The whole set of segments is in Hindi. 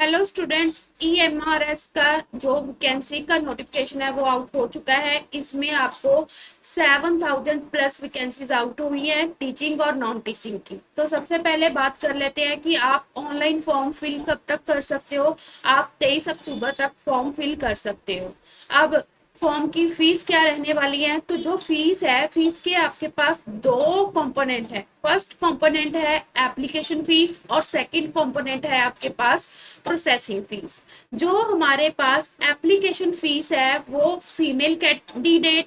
हेलो स्टूडेंट्स, ईएमआरएस का जो वैकेंसी का नोटिफिकेशन है वो आउट हो चुका है। इसमें आपको 7,000 प्लस वैकेंसीज आउट हुई हैं टीचिंग और नॉन टीचिंग की। तो सबसे पहले बात कर लेते हैं कि आप ऑनलाइन फॉर्म फिल कब तक कर सकते हो। आप 23 अक्टूबर तक फॉर्म फिल कर सकते हो। अब फॉर्म की फीस क्या रहने वाली है, तो जो फीस है, फीस के आपके पास दो कंपोनेंट है। फर्स्ट कंपोनेंट है एप्लीकेशन फीस और सेकंड कंपोनेंट है आपके पास प्रोसेसिंग फीस। जो हमारे पास एप्लीकेशन फीस है वो female candidate,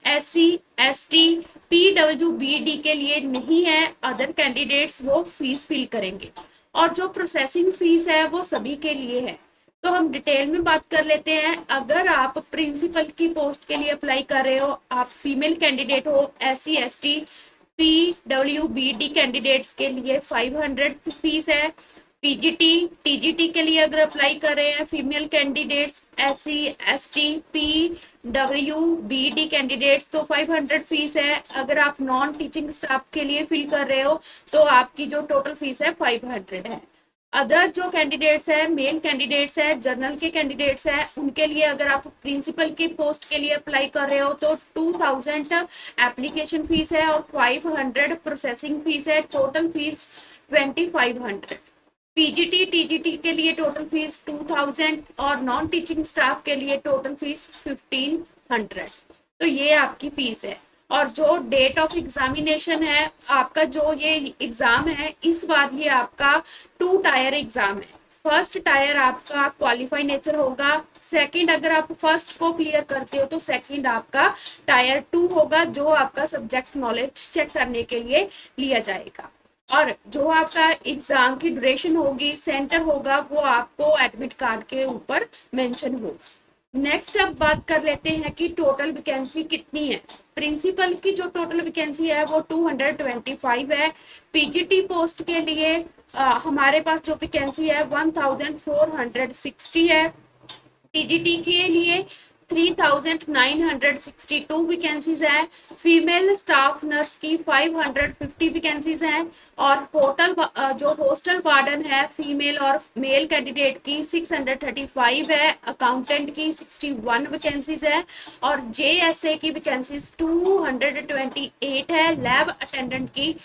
SC, ST, PWBD के लिए नहीं है। अदर कैंडिडेट्स वो फीस फिल करेंगे। और जो प्रोसेसिंग फीस है वो सभी के लिए है। तो हम डिटेल में बात कर लेते हैं। अगर आप प्रिंसिपल की पोस्ट के लिए अप्लाई कर रहे हो, आप फीमेल कैंडिडेट हो, SC, ST, PWBD कैंडिडेट्स के लिए 500 फीस है। PGT, TGT के लिए अगर अप्लाई कर रहे हैं female candidates, SC, ST, PWBD candidates, तो 500 फीस है। अगर आप नॉन टीचिंग स्टाफ के लिए फिल कर रहे हो तो आपकी जो टोटल फीस है 500 है। अदर जो कैंडिडेट्स है, मेल कैंडिडेट्स है, जर्नल के कैंडिडेट्स है, उनके लिए अगर आप प्रिंसिपल की पोस्ट के लिए अप्लाई कर रहे हो तो 2000 एप्लीकेशन फीस है और 500 प्रोसेसिंग फीस है। Total fees 2500। PGT, TGT के लिए टोटल फीस 2000 और नॉन टीचिंग स्टाफ के लिए टोटल फीस 1500। तो ये आपकी फीस है। और जो डेट ऑफ एग्जामिनेशन है आपका, जो ये एग्जाम है इस बार, ये आपका 2 टायर एग्जाम है। फर्स्ट टायर आपका क्वालिफाई नेचर होगा। सेकंड, अगर आप फर्स्ट को क्लियर करते हो तो सेकंड आपका टायर 2 होगा, जो आपका सब्जेक्ट नॉलेज चेक करने के लिए लिया जाएगा। और जो आपका एग्जाम की ड्यूरेशन होगी, सेंटर होगा, वो आपको एडमिट कार्ड के ऊपर मेंशन होगा। नेक्स्ट अब बात कर लेते हैं कि टोटल वैकेंसी कितनी है। प्रिंसिपल की जो टोटल वैकेंसी है वो 225 है। PGT पोस्ट के लिए हमारे पास जो वैकेंसी है 1460 है। TGT के लिए 3962 वैकेंसीज हैं। फीमेल स्टाफ नर्स की 550 वैकेंसीज हैं। और होटल जो हॉस्टल वार्डन है फीमेल और मेल कैंडिडेट की 635 है। अकाउंटेंट की 61 वैकेंसीज है। और JSA की वैकेंसीज 228 है। लैब अटेंडेंट की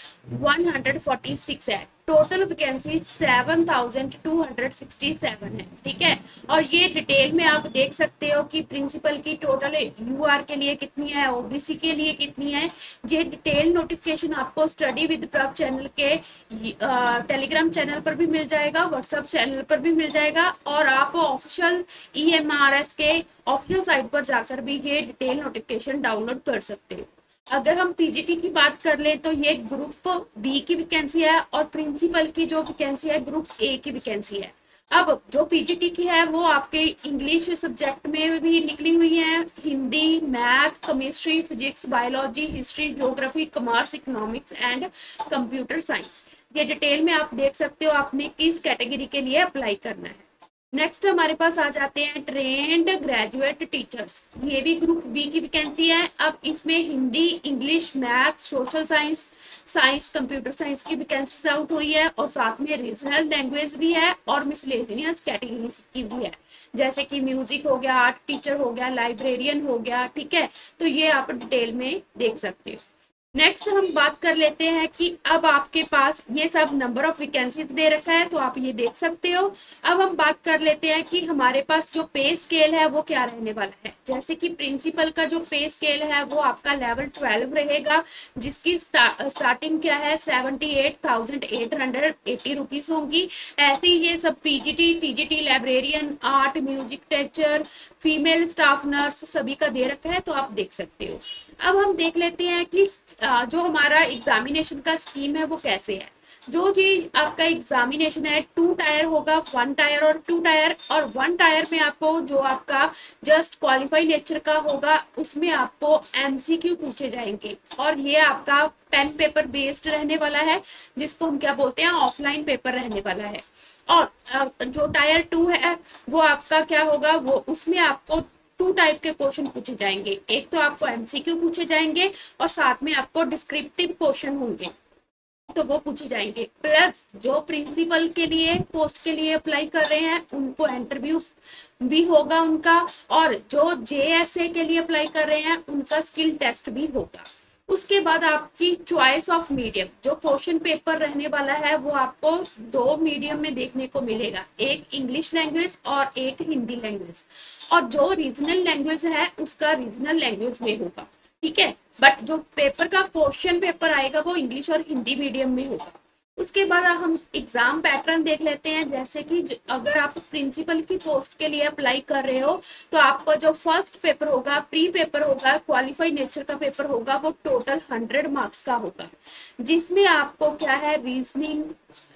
146 है। टोटल वैकेंसी 7267 है। ठीक है। और ये डिटेल में आप देख सकते हो कि प्रिंसिपल की टोटल UR के लिए कितनी है, OBC के लिए कितनी है। ये डिटेल नोटिफिकेशन आपको स्टडी विद प्रभ चैनल के टेलीग्राम चैनल पर भी मिल जाएगा, व्हाट्सएप चैनल पर भी मिल जाएगा, और आप ऑफिशियल EMRS के ऑफिशियल साइट पर जाकर भी ये डिटेल नोटिफिकेशन डाउनलोड कर सकते हो। अगर हम PGT की बात कर ले तो ये ग्रुप B की वैकेंसी है और प्रिंसिपल की जो वैकेंसी है ग्रुप A की वैकेंसी है। अब जो PGT की है वो आपके इंग्लिश सब्जेक्ट में भी निकली हुई है। Hindi, math, chemistry, physics, biology, history, geography, commerce, economics and computer science. ये डिटेल में आप देख सकते हो आपने किस कैटेगरी के लिए अप्लाई करना है। नेक्स्ट हमारे पास आ जाते हैं ट्रेंड ग्रेजुएट टीचर्स। ये भी ग्रुप B की वैकेंसी है। अब इसमें Hindi, English, math, social science, science, computer science की वैकेंसी आउट हुई है। और साथ में रीजनल लैंग्वेज भी है और मिसलेनियस कैटेगरीज की भी है, जैसे कि म्यूजिक हो गया, आर्ट टीचर हो गया, लाइब्रेरियन हो गया। ठीक है। तो ये आप डिटेल में देख सकते हो। नेक्स्ट हम बात कर लेते हैं कि अब आपके पास ये सब नंबर ऑफ वैकेंसी दे रखा है तो आप ये देख सकते हो। अब हम बात कर लेते हैं कि हमारे पास जो पे स्केल है वो क्या रहने वाला है। जैसे कि प्रिंसिपल का जो पे स्केल है वो आपका लेवल 12 रहेगा, जिसकी स्टार्टिंग क्या है 78,880 रुपीज होंगी। ऐसे ही ये सब PGT, TGT, librarian, art, music teacher, female staff nurse सभी का दे रखा है, तो आप देख सकते हो। अब हम देख लेते हैं कि जो हमारा एग्जामिनेशन का स्कीम है वो कैसे है। जो जी आपका एग्जामिनेशन है 2 टायर होगा, 1 टायर और 2 टायर। और 1 टायर में आपको जो आपका जस्ट क्वालिफाई नेचर का होगा उसमें आपको MCQ पूछे जाएंगे। और ये आपका पेन पेपर बेस्ड रहने वाला है, जिसको हम क्या बोलते हैं, ऑफलाइन पेपर रहने वाला है। और जो टायर 2 है वो आपका क्या होगा, वो उसमें आपको 2 टाइप के क्वेश्चन पूछे जाएंगे। एक तो आपको MCQ पूछे जाएंगे और साथ में आपको डिस्क्रिप्टिव क्वेश्चन होंगे। तो वो पूछे जाएंगे। प्लस जो प्रिंसिपल के लिए पोस्ट के लिए अप्लाई कर रहे हैं उनको इंटरव्यू भी होगा उनका, और जो जेएसए के लिए अप्लाई कर रहे हैं उनका स्किल टेस्ट भी होगा। उसके बाद आपकी चॉइस ऑफ मीडियम, जो क्वेश्चन पेपर रहने वाला है वो आपको दो मीडियम में देखने को मिलेगा, एक इंग्लिश लैंग्वेज और एक हिंदी लैंग्वेज, और जो रीजनल लैंग्वेज है उसका रीजनल लैंग्वेज में होगा, ठीक है। बट जो पेपर का क्वेश्चन पेपर आएगा वो इंग्लिश और हिंदी मीडियम में होगा। उसके बाद हम एग्जाम पैटर्न देख लेते हैं। जैसे कि अगर आप प्रिंसिपल की पोस्ट के लिए अप्लाई कर रहे हो तो आपका जो फर्स्ट पेपर होगा, प्री पेपर होगा, क्वालिफाइड नेचर का पेपर होगा, वो टोटल 100 मार्क्स का होगा, जिसमें आपको क्या है, reasoning,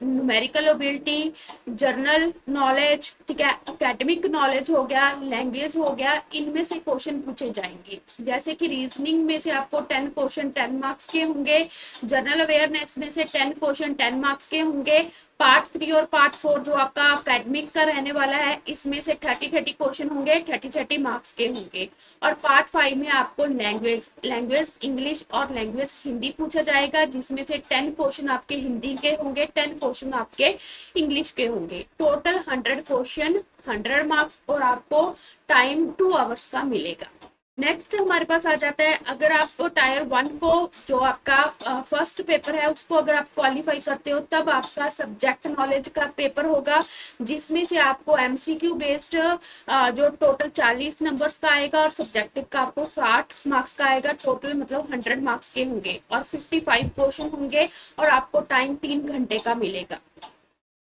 numerical ability, general knowledge, ठीक है, एकेडमिक नॉलेज हो गया, लैंग्वेज हो गया, इनमें से क्वेश्चन पूछे जाएंगे। जैसे कि रीजनिंग में से आपको 10 क्वेश्चन 10 मार्क्स के होंगे, जनरल अवेयरनेस में से 10 क्वेश्चन 10 मार्क्स के होंगे, पार्ट 3 और पार्ट 4 जो आपका अकेडमिक का रहने वाला है इसमें से 30 क्वेश्चन होंगे, 30 मार्क्स के होंगे, और पार्ट 5 में आपको लैंग्वेज इंग्लिश और लैंग्वेज हिंदी पूछा जाएगा, जिसमें से 10 क्वेश्चन आपके हिंदी के होंगे, 10 क्वेश्चन आपके इंग्लिश के होंगे। टोटल 100 क्वेश्चन 100 मार्क्स, और आपको टाइम 2 आवर्स का मिलेगा। नेक्स्ट हमारे पास आ जाता है, अगर आप टायर 1 को, जो आपका फर्स्ट पेपर है उसको अगर आप क्वालिफाई करते हो तब आपका सब्जेक्ट नॉलेज का पेपर होगा, जिसमें से आपको एमसीक्यू बेस्ड जो टोटल 40 नंबर्स का आएगा, और सब्जेक्टिव का आपको 60 मार्क्स का आएगा। टोटल मतलब 100 मार्क्स के होंगे, और 55 क्वेश्चन होंगे, और आपको टाइम 3 घंटे का मिलेगा।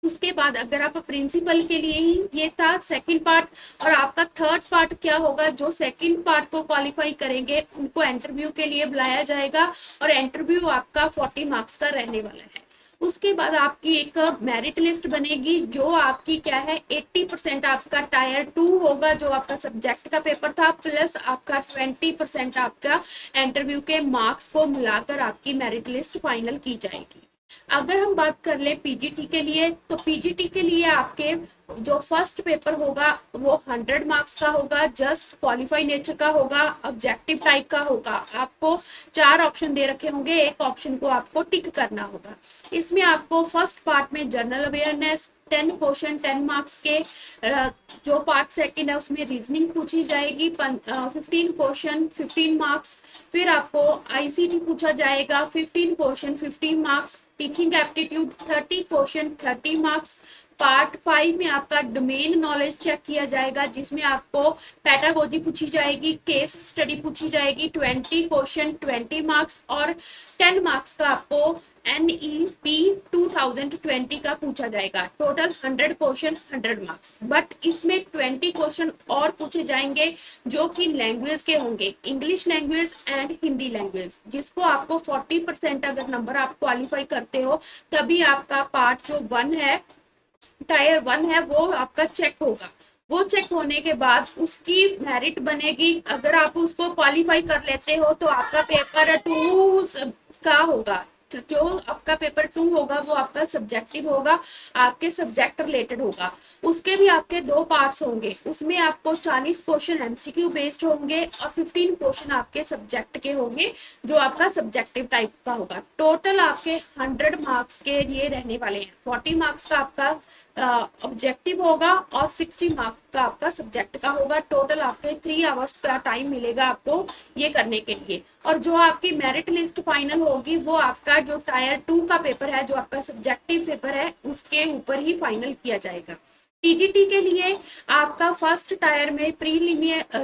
उसके बाद अगर आप प्रिंसिपल के लिए ही, ये था सेकंड पार्ट, और आपका थर्ड पार्ट क्या होगा, जो सेकंड पार्ट को क्वालिफाई करेंगे उनको इंटरव्यू के लिए बुलाया जाएगा, और इंटरव्यू आपका 40 मार्क्स का रहने वाला है। उसके बाद आपकी एक मेरिट लिस्ट बनेगी, जो आपकी क्या है, 80% आपका टायर 2 होगा जो आपका सब्जेक्ट का पेपर था, प्लस आपका 20% आपका इंटरव्यू के मार्क्स को मिलाकर आपकी मेरिट लिस्ट फाइनल की जाएगी। अगर हम बात कर ले पीजीटी के लिए, तो पीजीटी के लिए आपके जो फर्स्ट पेपर होगा वो 100 मार्क्स का होगा, जस्ट क्वालिफाई नेचर का होगा, ऑब्जेक्टिव टाइप का होगा। आपको 4 ऑप्शन दे रखे होंगे, एक ऑप्शन को आपको टिक करना होगा। इसमें आपको फर्स्ट पार्ट में जनरल अवेयरनेस 10 क्वेश्चन 10 मार्क्स के, जो पार्ट सेकंड है उसमें रीजनिंग पूछी जाएगी 15 क्वेश्चन 15 मार्क्स, फिर आपको आईसीटी पूछा जाएगा 15 question 15 marks, teaching aptitude 30 question 30 marks. Part 5 में आपका डोमेन नॉलेज चेक किया जाएगा, जिसमें आपको पैटागोजी पूछी जाएगी, केस स्टडी पूछी जाएगी 20 क्वेश्चन 20 मार्क्स, और 10 मार्क्स का आपको NEP 2020 का पूछा जाएगा। टोटल 100 क्वेश्चन 100 मार्क्स, बट इसमें 20 क्वेश्चन और पूछे जाएंगे जो कि लैंग्वेज के होंगे, English language and Hindi language, जिसको आपको 40% अगर नंबर आप क्वालिफाई करते हो तभी आपका पार्ट जो 1 है, टायर 1 है, वो आपका चेक होगा। वो चेक होने के बाद उसकी मेरिट बनेगी। अगर आप उसको क्वालिफाई कर लेते हो तो आपका पेपर 2 का होगा, जो आपका पेपर 2 होगा वो आपका सब्जेक्टिव होगा, आपके सब्जेक्ट रिलेटेड होगा। उसके भी आपके 2 पार्ट्स होंगे, उसमें आपको 40 क्वेश्चन एमसीक्यू बेस्ड होंगे, और 15 क्वेश्चन आपके सब्जेक्ट के होंगे, जो आपका सब्जेक्टिव टाइप का होगा। टोटल आपके 100 मार्क्स के लिए रहने वाले हैं। 40 मार्क्स का आपका ऑब्जेक्टिव होगा, और 60 मार्क्स का आपका सब्जेक्ट का होगा। टोटल आपके 3 आवर्स का टाइम मिलेगा आपको ये करने के लिए। और जो आपकी मेरिट लिस्ट फाइनल होगी वो आपका जो टायर 2 का पेपर है, जो आपका सब्जेक्टिव पेपर है, उसके ऊपर ही फाइनल किया जाएगा। टीजीटी के लिए आपका फर्स्ट टायर में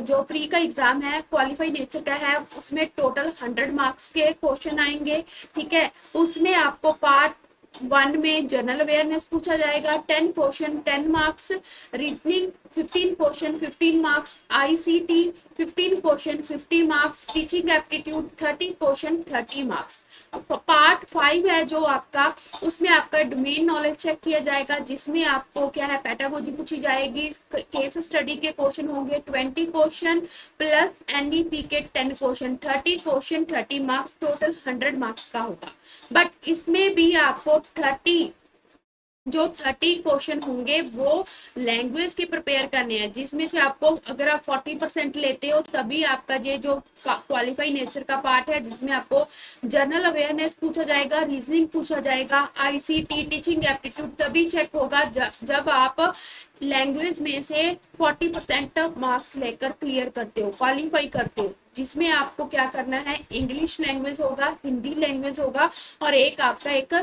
जो प्री का एग्जाम है, क्वालिफाई नेचर का है, उसमें टोटल 100 मार्क्स के क्वेश्चन आएंगे, ठीक है। उसमें आपको पार्ट 1 में जनरल अवेयरनेस पूछा जाएगा 10 question 10 marks, reasoning 15 question 15 marks, ICT 15 question 50 marks, teaching aptitude 30 question 30 marks. Part 5 है जो आपका, उसमें आपका डोमेन नॉलेज चेक किया जाएगा, जिसमें आपको क्या है, पैटागोजी पूछी जाएगी, केस स्टडी के क्वेश्चन होंगे 20 क्वेश्चन, प्लस एनईपी के 10 question 30 question 30 marks, total 100 marks का होगा। बट इसमें भी आपको 30 जो 30 क्वेश्चन होंगे वो लैंग्वेज के प्रिपेयर करने हैं, जिसमें से आपको अगर आप 40% लेते हो तभी आपका ये जो क्वालिफाई नेचर का पार्ट है, जिसमें आपको जनरल अवेयरनेस पूछा जाएगा, रीजनिंग पूछा जाएगा, आईसीटी टीचिंग एप्टीट्यूड तभी चेक होगा जब आप लैंग्वेज में से 40% मार्क्स लेकर क्लियर करते हो, क्वालिफाई करते हो, जिसमें आपको क्या करना है, इंग्लिश लैंग्वेज होगा, हिंदी लैंग्वेज होगा और एक आपका एक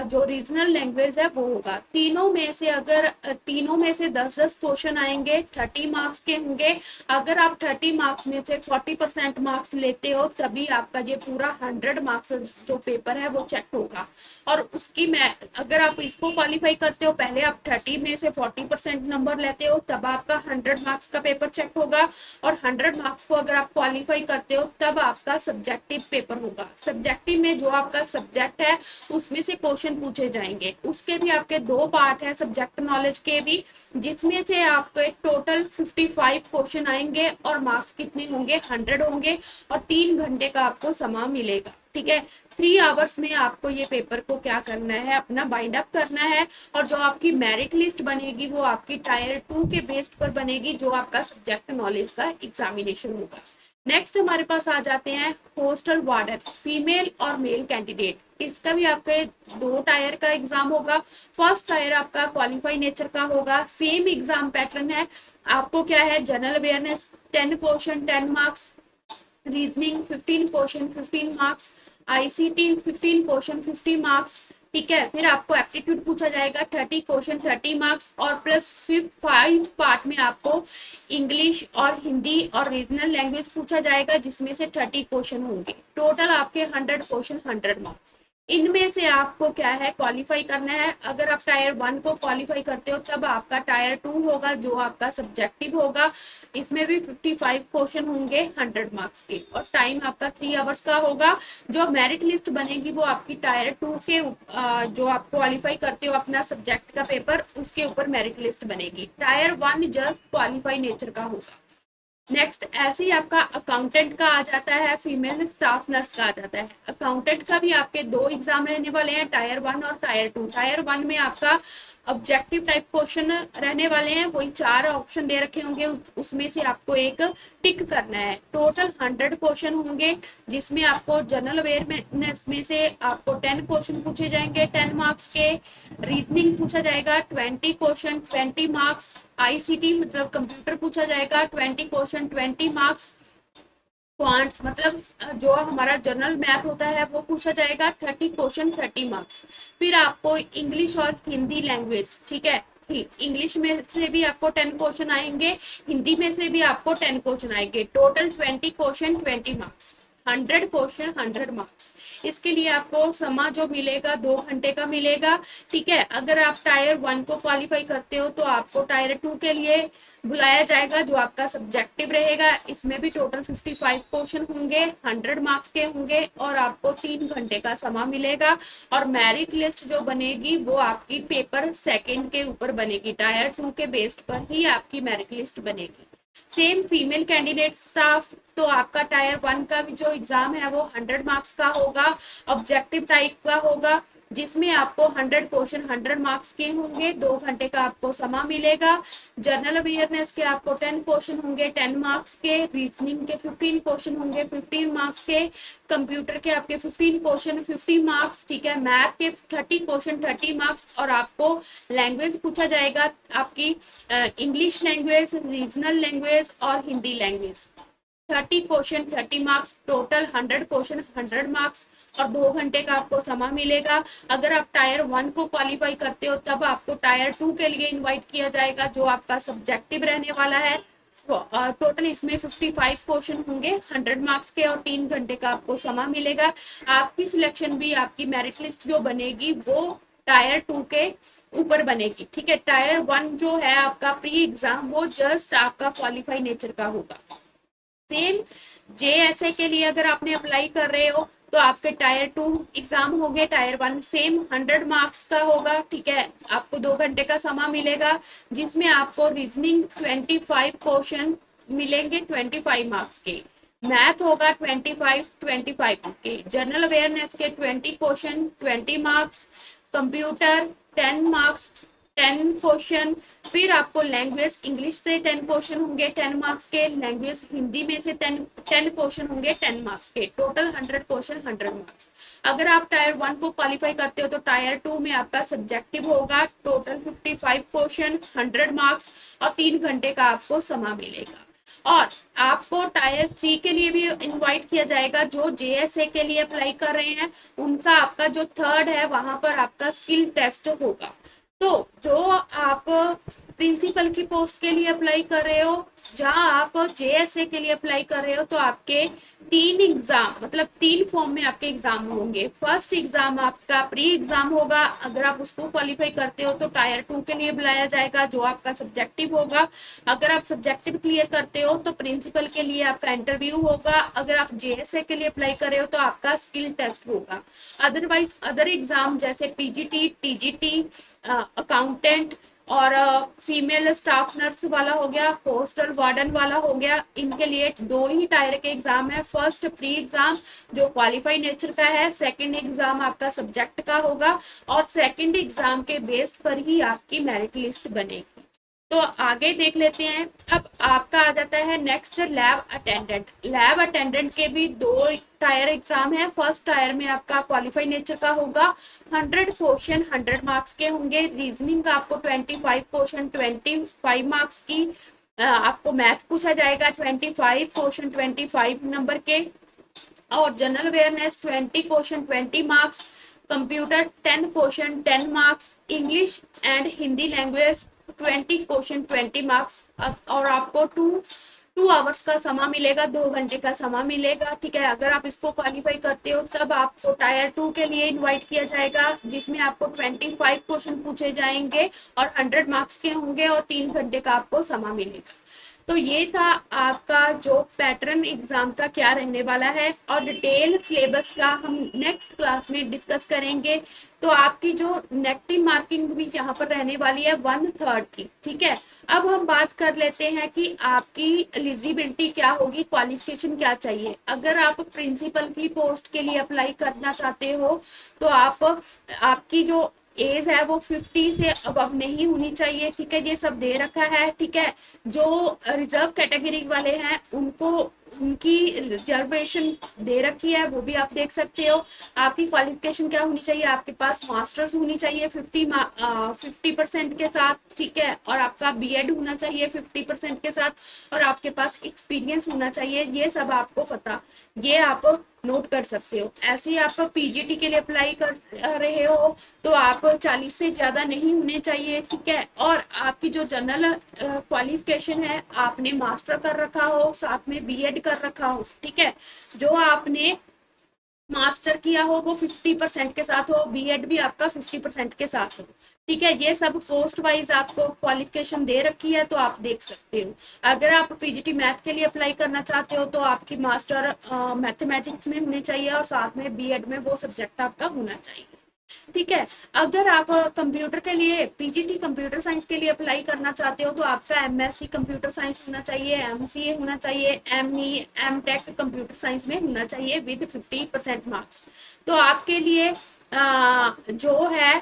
जो रीजनल लैंग्वेज है वो होगा। तीनों में से 10-10 क्वेश्चन आएंगे, 30 मार्क्स के होंगे। अगर आप 30 मार्क्स में से 40% मार्क्स लेते हो तभी आपका ये पूरा 100 मार्क्स जो पेपर है वो चेक होगा। और उसकी मैं अगर आप इसको क्वालिफाई करते हो, पहले आप 30 में से 40% नंबर लेते हो तब आपका 100 मार्क्स का पेपर चेक होगा, और 100 मार्क्स को अगर आप क्वालिफाई करते हो तब आपका सब्जेक्टिव पेपर होगा। सब्जेक्टिव में जो आपका सब्जेक्ट है उसमें से क्वेश्चन पूछे जाएंगे, उसके भी आपके 2 पार्ट है सब्जेक्ट नॉलेज के भी, जिसमें से आपको एक टोटल 55 क्वेश्चन आएंगे और मार्क्स कितने होंगे, 100 होंगे, और 3 घंटे का आपको समय मिलेगा। ठीक है, 3 आवर्स में आपको ये पेपर को क्या करना है, अपना बाइंड अप करना है। और जो आपकी मेरिट लिस्ट बनेगी वो आपकी टायर 2 के बेस्ड पर बनेगी, जो आपका सब्जेक्ट नॉलेज का एग्जामिनेशन होगा। नेक्स्ट हमारे पास आ जाते हैं हॉस्टल वार्डन, फीमेल और मेल कैंडिडेट। इसका भी आपके 2 टायर का एग्जाम होगा। फर्स्ट टायर आपका क्वालिफाई नेचर का होगा, सेम एग्जाम पैटर्न है। आपको क्या है, general awareness 10 question 10 marks, reasoning 15 question 15 marks, ICT 15 question 50 marks. ठीक है, फिर आपको एप्टीट्यूड पूछा जाएगा 30 क्वेश्चन 30 मार्क्स, और प्लस 5 पार्ट में आपको इंग्लिश और हिंदी और रीजनल लैंग्वेज पूछा जाएगा, जिसमें से 30 क्वेश्चन होंगे। टोटल आपके 100 क्वेश्चन 100 मार्क्स। इनमें से आपको क्या है, क्वालिफाई करना है। अगर आप टायर 1 को क्वालिफाई करते हो तब आपका टायर 2 होगा, जो आपका सब्जेक्टिव होगा। इसमें भी 55 क्वेश्चन होंगे 100 मार्क्स के, और टाइम आपका 3 आवर्स का होगा। जो मेरिट लिस्ट बनेगी वो आपकी टायर 2 के जो आप क्वालिफाई करते हो अपना सब्जेक्ट का पेपर, उसके ऊपर मेरिट लिस्ट बनेगी। टायर 1 जस्ट क्वालिफाई नेचर का होगा। नेक्स्ट ऐसे ही आपका अकाउंटेंट का आ जाता है, फीमेल स्टाफ नर्स का आ जाता है। अकाउंटेंट का भी आपके 2 एग्जाम रहने वाले हैं, टायर 1 और टायर 2। टायर 1 में आपका ऑब्जेक्टिव टाइप क्वेश्चन रहने वाले हैं, वही 4 ऑप्शन दे रखे होंगे, उसमें से आपको एक टिक करना है। टोटल 100 क्वेश्चन होंगे, जिसमें आपको जनरल अवेयरनेस में से आपको 10 क्वेश्चन पूछे जाएंगे 10 मार्क्स के, रीजनिंग पूछा जाएगा 20 क्वेश्चन 20 मार्क्स, आईसीटी मतलब कंप्यूटर पूछा जाएगा 20 क्वेश्चन 20 मार्क्स, क्वांट्स मतलब जो हमारा जनरल मैथ होता है वो पूछा जाएगा 30 क्वेश्चन 30 मार्क्स। फिर आपको इंग्लिश और हिंदी लैंग्वेज, ठीक है, इंग्लिश में से भी आपको 10 क्वेश्चन आएंगे, हिंदी में से भी आपको 10 क्वेश्चन आएंगे। Total 20 question 20 marks, 100 question 100 marks. इसके लिए आपको समय जो मिलेगा 2 घंटे का मिलेगा। ठीक है, अगर आप टायर 1 को क्वालिफाई करते हो तो आपको टायर 2 के लिए बुलाया जाएगा, जो आपका सब्जेक्टिव रहेगा। इसमें भी टोटल 55 क्वेश्चन होंगे, 100 मार्क्स के होंगे, और आपको 3 घंटे का समय मिलेगा। और मेरिट लिस्ट जो बनेगी वो आपकी पेपर सेकंड के ऊपर बनेगी, टायर 2 के बेस्ड पर ही आपकी मेरिट लिस्ट बनेगी। सेम फीमेल कैंडिडेट स्टाफ, तो आपका टायर 1 का भी जो एग्जाम है वो 100 मार्क्स का होगा, ऑब्जेक्टिव टाइप का होगा, जिसमें आपको 100 क्वेश्चन 100 मार्क्स के होंगे, 2 घंटे का आपको समय मिलेगा। जनरल अवेयरनेस के आपको 10 क्वेश्चन होंगे 10 मार्क्स के, रीजनिंग के 15 क्वेश्चन होंगे 15 मार्क्स के, कंप्यूटर के आपके 15 क्वेश्चन 50 मार्क्स, ठीक है, मैथ के 30 क्वेश्चन 30 मार्क्स, और आपको लैंग्वेज पूछा जाएगा आपकी इंग्लिश लैंग्वेज, रीजनल लैंग्वेज और Hindi language. 30 question 30 marks, total 100 question 100 marks, और 2 घंटे का आपको समय मिलेगा। अगर आप टायर 1 को क्वालिफाई करते हो तब आपको टायर 2 के लिए इनवाइट किया जाएगा, जो आपका सब्जेक्टिव रहने वाला है। टोटल इसमें 55 क्वेश्चन होंगे 100 मार्क्स के, और 3 घंटे का आपको समय मिलेगा। आपकी सिलेक्शन भी, आपकी मेरिट लिस्ट जो बनेगी वो टायर 2 के ऊपर बनेगी। ठीक है, टायर 1 जो है आपका प्री एग्जाम, वो जस्ट आपका क्वालिफाई नेचर का होगा। सेम जेएसए के लिए अगर आपने अप्लाई कर रहे हो तो आपके टायर 2 एग्जाम हो गए, टायर 1 सेम 100 मार्क्स का होगा। ठीक है, आपको 2 घंटे का समय मिलेगा, जिसमें आपको रीजनिंग 25 क्वेश्चन मिलेंगे 25 मार्क्स के, मैथ होगा 25 के, जनरल अवेयरनेस के 20 question 20 marks, computer 10 marks 10 question, फिर आपको लैंग्वेज इंग्लिश से 10 क्वेश्चन होंगे 10 मार्क्स के, लैंग्वेज हिंदी में से 10 क्वेश्चन होंगे 10 मार्क्स के, टोटल 100 क्वेश्चन 100 मार्क्स। अगर आप टायर 1 को क्वालिफाई करते हो तो टायर 2 में आपका सब्जेक्टिव होगा, टोटल 55 क्वेश्चन 100 मार्क्स और 3 घंटे का आपको समय मिलेगा। और आपको टायर 3 के लिए भी इनवाइट किया जाएगा, जो जेएसए के लिए अप्लाई कर रहे हैं उनका आपका जो थर्ड है वहां पर आपका स्किल टेस्ट होगा। तो जो आप प्रिंसिपल की पोस्ट के लिए अप्लाई कर रहे हो, जहां आप जेएसए के लिए अप्लाई कर रहे हो, तो आपके 3 एग्जाम मतलब 3 फॉर्म में आपके एग्जाम होंगे। फर्स्ट एग्जाम आपका प्री एग्जाम होगा, अगर आप उसको क्वालिफाई करते हो तो टायर 2 के लिए बुलाया जाएगा, जो आपका सब्जेक्टिव होगा। अगर आप सब्जेक्टिव क्लियर करते हो तो प्रिंसिपल के लिए आपका इंटरव्यू होगा। अगर आप जेएसए के लिए अप्लाई कर रहे हो तो आपका स्किल टेस्ट होगा। अदरवाइज अदर एग्जाम जैसे पीजीटी, टीजीटी, अकाउंटेंट और फीमेल स्टाफ नर्स वाला हो गया, हॉस्टल वार्डन वाला हो गया, इनके लिए 2 ही टायर के एग्जाम है। फर्स्ट प्री एग्जाम जो क्वालिफाई नेचर का है, सेकंड एग्जाम आपका सब्जेक्ट का होगा और सेकंड एग्जाम के बेस्ड पर ही आपकी मेरिट लिस्ट बनेगी। तो आगे देख लेते हैं। अब आपका आ जाता है next lab attendant. Lab attendant के भी 2 टायर एग्जाम है। फर्स्ट टायर में आपका क्वालिफाई नेचर का होगा, 100 क्वेश्चन 100 मार्क्स के होंगे। रीजनिंग का आपको 25 क्वेश्चन 25 मार्क्स की, आपको मैथ पूछा जाएगा 25 क्वेश्चन 25 नंबर के, और general awareness 20 question 20 marks, computer 10 question 10 marks, English and Hindi language 20 question 20 marks. और आपको 2 आवर्स का समय मिलेगा, 2 घंटे का समय मिलेगा। ठीक है, अगर आप इसको क्वालिफाई करते हो तब आपको टायर 2 के लिए इनवाइट किया जाएगा, जिसमें आपको 25 क्वेश्चन पूछे जाएंगे और 100 मार्क्स के होंगे और 3 घंटे का आपको समय मिलेगा। तो ये था आपका जो पैटर्न एग्जाम का क्या रहने वाला है, और डिटेल सिलेबस का हम नेक्स्ट क्लास में डिस्कस करेंगे। तो आपकी जो नेगेटिव मार्किंग भी यहाँ पर रहने वाली है 1/3 की। ठीक है, अब हम बात कर लेते हैं कि आपकी एलिजिबिलिटी क्या होगी, क्वालिफिकेशन क्या चाहिए। अगर आप प्रिंसिपल की पोस्ट के लिए अप्लाई करना चाहते हो तो आपकी जो एज है वो 50 से अबव नहीं होनी चाहिए। ठीक है, ये सब दे रखा है। ठीक है, जो रिजर्व कैटेगरी वाले हैं उनको उनकी रिजर्वेशन दे रखी है, वो भी आप देख सकते हो। आपकी क्वालिफिकेशन क्या होनी चाहिए, आपके पास मास्टर्स होनी चाहिए 50% के साथ। ठीक है, और आपका बीएड होना चाहिए 50% के साथ, और आपके पास एक्सपीरियंस होना चाहिए। ये सब आपको पता, ये आप नोट कर सकते हो। ऐसे ही आप पीजीटी के लिए अप्लाई कर रहे हो तो आप 40 से ज्यादा नहीं होने चाहिए। ठीक है, और आपकी जो जनरल क्वालिफिकेशन है, आपने मास्टर कर रखा हो, साथ में बीएड कर रखा हो। ठीक है, जो आपने मास्टर किया हो वो 50% के साथ हो, बीएड भी आपका 50% के साथ हो। ठीक है, ये सब पोस्ट वाइज आपको क्वालिफिकेशन दे रखी है, तो आप देख सकते हो। अगर आप पीजीटी मैथ के लिए अप्लाई करना चाहते हो तो आपकी मास्टर मैथमेटिक्स में होनी चाहिए और साथ में बीएड में वो सब्जेक्ट आपका होना चाहिए। ठीक है, अगर आप कंप्यूटर के लिए पीजीटी कंप्यूटर साइंस के लिए अप्लाई करना चाहते हो तो आपका एमएससी कंप्यूटर साइंस होना चाहिए, एमसीए होना चाहिए, एमई एमटेक कंप्यूटर साइंस में होना चाहिए विद 50% मार्क्स। तो आपके लिए जो है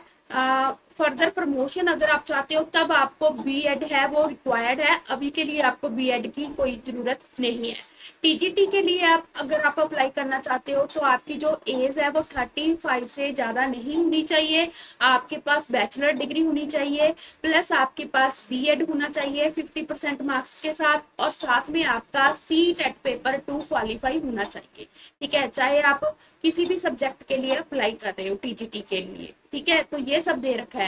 फर्दर प्रमोशन अगर आप चाहते हो तब आपको बीएड है वो रिक्वायर्ड है। अभी के लिए आपको बीएड की कोई जरूरत नहीं है। टीजीटी के लिए अगर आप अप्लाई करना चाहते हो तो आपकी जो एज है वो 35 से ज्यादा नहीं होनी चाहिए। आपके पास बैचलर डिग्री होनी चाहिए, प्लस आपके पास बीएड होना चाहिए 50% मार्क्स के साथ, और साथ में आपका सीटेट पेपर 2 क्वालिफाई होना चाहिए। ठीक है, चाहे आप किसी भी सब्जेक्ट के लिए अप्लाई कर रहे हो टीजीटी के लिए। ठीक है, तो ये सब दे रखा है।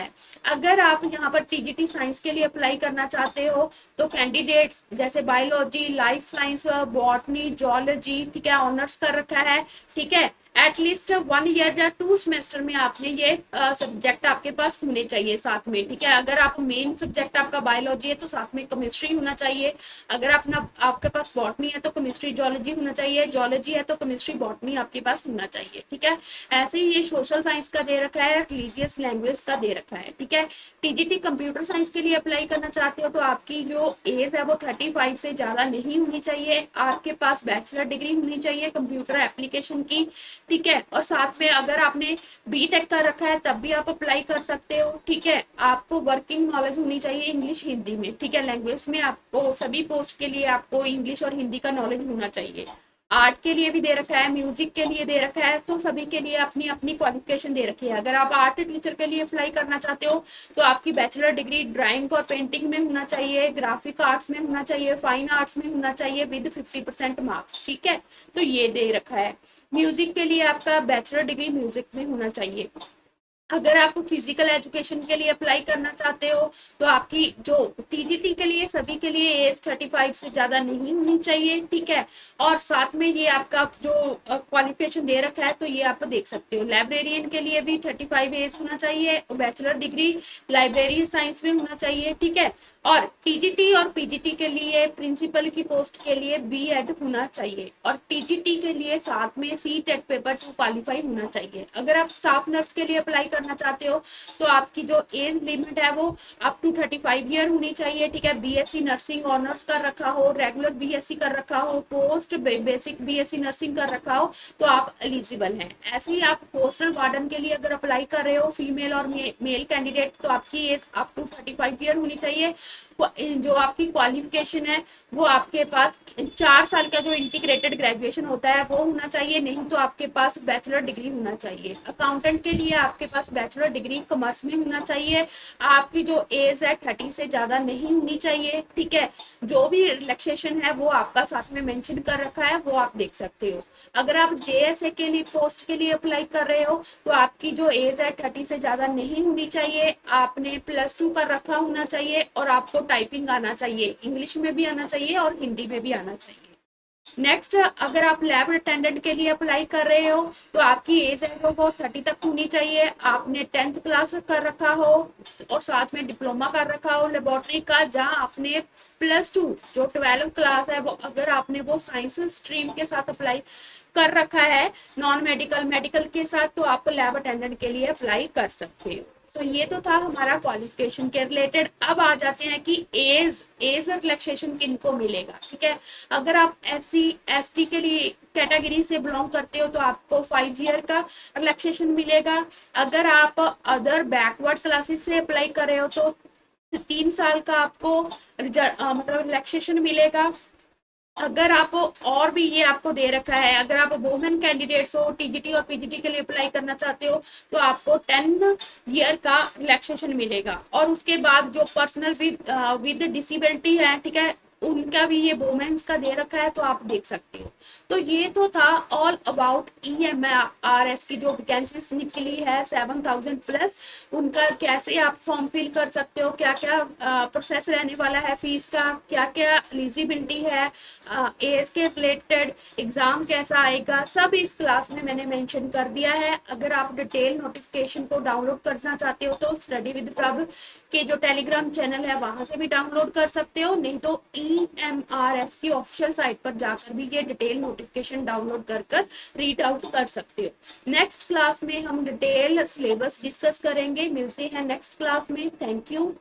अगर आप यहाँ पर टीजीटी साइंस के लिए अप्लाई करना चाहते हो तो कैंडिडेट्स जैसे biology, life science, botany, zoology, ठीक है, ऑनर्स कर रखा है। ठीक है, एटलीस्ट 1 ईयर या 2 सेमेस्टर में आपने ये सब्जेक्ट आपके पास होने चाहिए साथ में। ठीक है, अगर आप मेन सब्जेक्ट आपका बायोलॉजी है तो साथ में केमिस्ट्री होना चाहिए। अगर आपके पास बॉटनी है तो केमिस्ट्री जूलॉजी होना चाहिए, जूलॉजी है तो केमिस्ट्री बॉटनी आपके पास होना चाहिए। ठीक है, ऐसे ही ये सोशल साइंस का दे रखा है, रिलीजियस लैंग्वेज का दे रखा है। ठीक है, टीजीटी कंप्यूटर साइंस के लिए अप्लाई करना चाहते हो तो आपकी जो एज है वो 35 से ज्यादा नहीं होनी चाहिए। आपके पास बैचलर डिग्री होनी चाहिए कंप्यूटर एप्लीकेशन की, ठीक है। और साथ में अगर आपने बीटेक कर रखा है तब भी आप अप्लाई कर सकते हो। ठीक है, आपको वर्किंग नॉलेज होनी चाहिए इंग्लिश हिंदी में। ठीक है, लैंग्वेज में आपको सभी पोस्ट के लिए आपको इंग्लिश और हिंदी का नॉलेज होना चाहिए। आर्ट के लिए भी दे रखा है, म्यूजिक के लिए दे रखा है, तो सभी के लिए अपनी अपनी क्वालिफिकेशन दे रखी है। अगर आप आर्ट टीचर के लिए अप्लाई करना चाहते हो तो आपकी बैचलर डिग्री ड्राइंग और पेंटिंग में होना चाहिए, ग्राफिक आर्ट्स में होना चाहिए, फाइन आर्ट्स में होना चाहिए विद 50% मार्क्स। ठीक है, तो ये दे रखा है। म्यूजिक के लिए आपका बैचलर डिग्री म्यूजिक में होना चाहिए। अगर आप फिजिकल एजुकेशन के लिए अप्लाई करना चाहते हो तो आपकी जो टीजीटी के लिए सभी के लिए एज 35 से ज्यादा नहीं होनी चाहिए। ठीक है, और साथ में ये आपका जो क्वालिफिकेशन दे रखा है तो ये आप देख सकते हो। लाइब्रेरियन के लिए भी 35 एज होना चाहिए, बैचलर डिग्री लाइब्रेरी साइंस में होना चाहिए। ठीक है, और टीजीटी और पीजीटी के लिए प्रिंसिपल की पोस्ट के लिए बीएड होना चाहिए, और टीजीटी के लिए साथ में सी टेट पेपर 2 क्वालिफाई होना चाहिए। अगर आप स्टाफ नर्स के लिए अप्लाई करना चाहते हो तो आपकी जो एज लिमिट है वो अप टू 35 ईयर होनी चाहिए। ठीक है, बीएससी नर्सिंग ऑनर्स कर रखा हो, रेगुलर बीएससी कर रखा हो, पोस्ट बेसिक बीएससी नर्सिंग कर रखा हो तो आप एलिजिबल हैं। ऐसे ही आप पोस्टल वार्डन के लिए अगर अप्लाई कर रहे हो फीमेल और मेल कैंडिडेट तो आपकी एज अप टू 35 ईयर होनी चाहिए। जो आपकी क्वालिफिकेशन है वो आपके पास 4 साल का जो इंटीग्रेटेड ग्रेजुएशन होता है वो होना चाहिए, नहीं तो आपके पास बैचलर डिग्री होना चाहिए। अकाउंटेंट के लिए आपके पास बैचलर डिग्री कॉमर्स में होना चाहिए। आपकी जो एज है 30 से ज्यादा नहीं होनी चाहिए। ठीक है, जो भी रिलैक्सेशन है वो आपका साथ में मेंशन कर रखा है, वो आप देख सकते हो। अगर आप जेएसए के लिए पोस्ट के लिए अप्लाई कर रहे हो तो आपकी जो एज है 30 से ज्यादा नहीं होनी चाहिए, आपने +2 कर रखा होना चाहिए, और आपको टाइपिंग आना चाहिए, इंग्लिश में भी आना चाहिए और हिंदी में भी आना चाहिए। नेक्स्ट, अगर आप लैब अटेंडेंट के लिए अप्लाई कर रहे हो तो आपकी एज है वो 30 तक होनी चाहिए, आपने 10th क्लास कर रखा हो और साथ में डिप्लोमा कर रखा हो लेबोरेटरी का, जहां आपने +2 जो 12 क्लास है वो अगर आपने वो साइंस स्ट्रीम के साथ अप्लाई कर रखा है, नॉन मेडिकल मेडिकल के साथ, तो आप लैब अटेंडेंट के लिए अप्लाई कर सकते हो। तो ये तो था हमारा क्वालिफिकेशन के रिलेटेड। अब आ जाते हैं कि एज रिलैक्सेशन किनको मिलेगा। ठीक है, अगर आप SC ST के लिए कैटेगरी से बिलोंग करते हो तो आपको 5 ईयर का रिलैक्सेशन मिलेगा। अगर आप अदर बैकवर्ड क्लासेस से अप्लाई कर रहे हो तो 3 साल का आपको मतलब रिलैक्सेशन मिलेगा। अगर आप और भी ये आपको दे रखा है, अगर आप वुमेन कैंडिडेट्स हो टीजीटी और पीजीटी के लिए अप्लाई करना चाहते हो तो आपको 10 ईयर का रिलैक्सेशन मिलेगा। और उसके बाद जो पर्सनल विद डिसेबिलिटी है, ठीक है, उनका भी ये वुमेन्स का दे रखा है, तो आप देख सकते हो। तो ये तो था ऑल अबाउट EMRS की जो वैकेंसीज निकली है 7000+, उनका कैसे आप फॉर्म फिल कर सकते हो, क्या क्या प्रोसेस रहने वाला है, फीस का क्या क्या एलिजिबिलिटी है, एज के रिलेटेड एग्जाम कैसा आएगा, सब इस क्लास में मैंने मेंशन कर दिया है। अगर आप डिटेल नोटिफिकेशन को डाउनलोड करना चाहते हो तो स्टडी विद प्रभ के जो टेलीग्राम चैनल है वहां से भी डाउनलोड कर सकते हो, नहीं तो EMRS की ऑफिशियल साइट पर जाकर भी ये डिटेल नोटिफिकेशन डाउनलोड कर रीड आउट कर सकते हो। नेक्स्ट क्लास में हम डिटेल सिलेबस डिस्कस करेंगे, मिलते हैं नेक्स्ट क्लास में। Thank you.